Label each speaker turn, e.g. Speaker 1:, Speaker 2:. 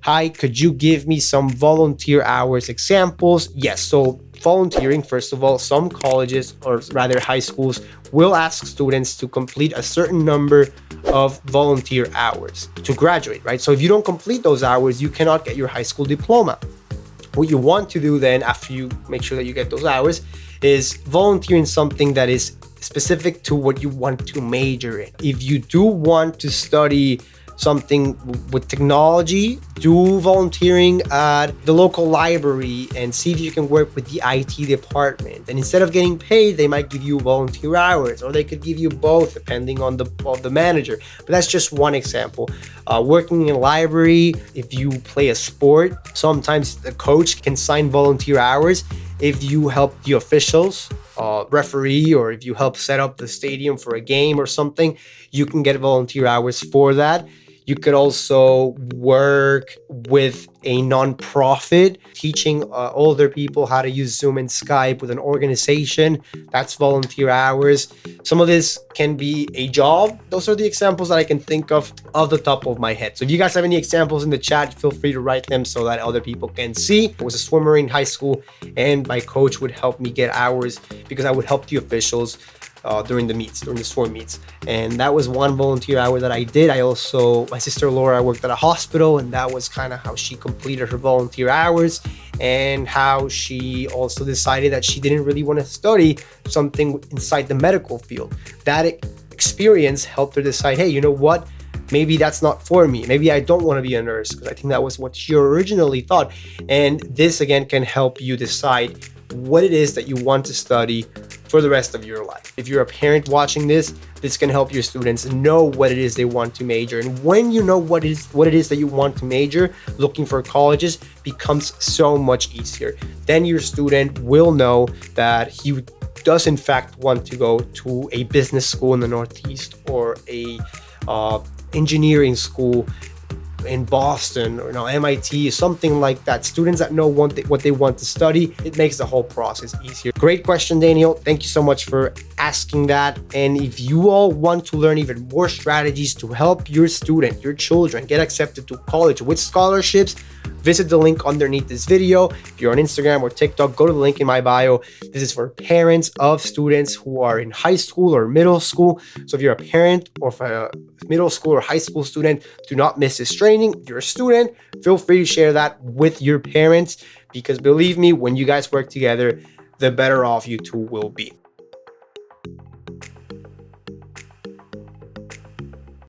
Speaker 1: hi, could you give me some volunteer hours examples? Yes. So volunteering, first of all, some colleges, or rather high schools, will ask students to complete a certain number of volunteer hours to graduate, right? So if you don't complete those hours, you cannot get your high school diploma. What you want to do then, after you make sure that you get those hours, is volunteer in something that is specific to what you want to major in. If you do want to study something with technology, do volunteering at the local library and see if you can work with the IT department. And instead of getting paid, they might give you volunteer hours, or they could give you both depending on the manager. But that's just one example. Working in a library, if you play a sport, sometimes the coach can sign volunteer hours. If you help the officials, referee, or if you help set up the stadium for a game or something, you can get volunteer hours for that. You could also work with a nonprofit teaching older people how to use Zoom and Skype with an organization. That's volunteer hours. Some of this can be a job. Those are the examples that I can think of the top of my head. So if you guys have any examples in the chat, feel free to write them so that other people can see. I was a swimmer in high school, and my coach would help me get hours because I would help the officials during the swim meets. And that was one volunteer hour that I did. My sister Laura worked at a hospital, and that was kind of how she completed her volunteer hours, and how she also decided that she didn't really want to study something inside the medical field. That experience helped her decide, hey, you know what? Maybe that's not for me. Maybe I don't want to be a nurse, because I think that was what she originally thought. And this again can help you decide what it is that you want to study for the rest of your life. If you're a parent watching this can help your students know what it is they want to major. And when you know what it is that you want to major, looking for colleges becomes so much easier. Then your student will know that he does in fact want to go to a business school in the Northeast, or a engineering school in Boston, or MIT, something like that. Students that know what they want to study, it makes the whole process easier. Great question, Daniel. Thank you so much for asking that. And if you all want to learn even more strategies to help your children get accepted to college with scholarships, visit the link underneath this video. If you're on Instagram or TikTok, go to the link in my bio. This is for parents of students who are in high school or middle school. So if you're a parent or a middle school or high school student, do not miss this training. If you're a student, feel free to share that with your parents, because believe me, when you guys work together, the better off you two will be.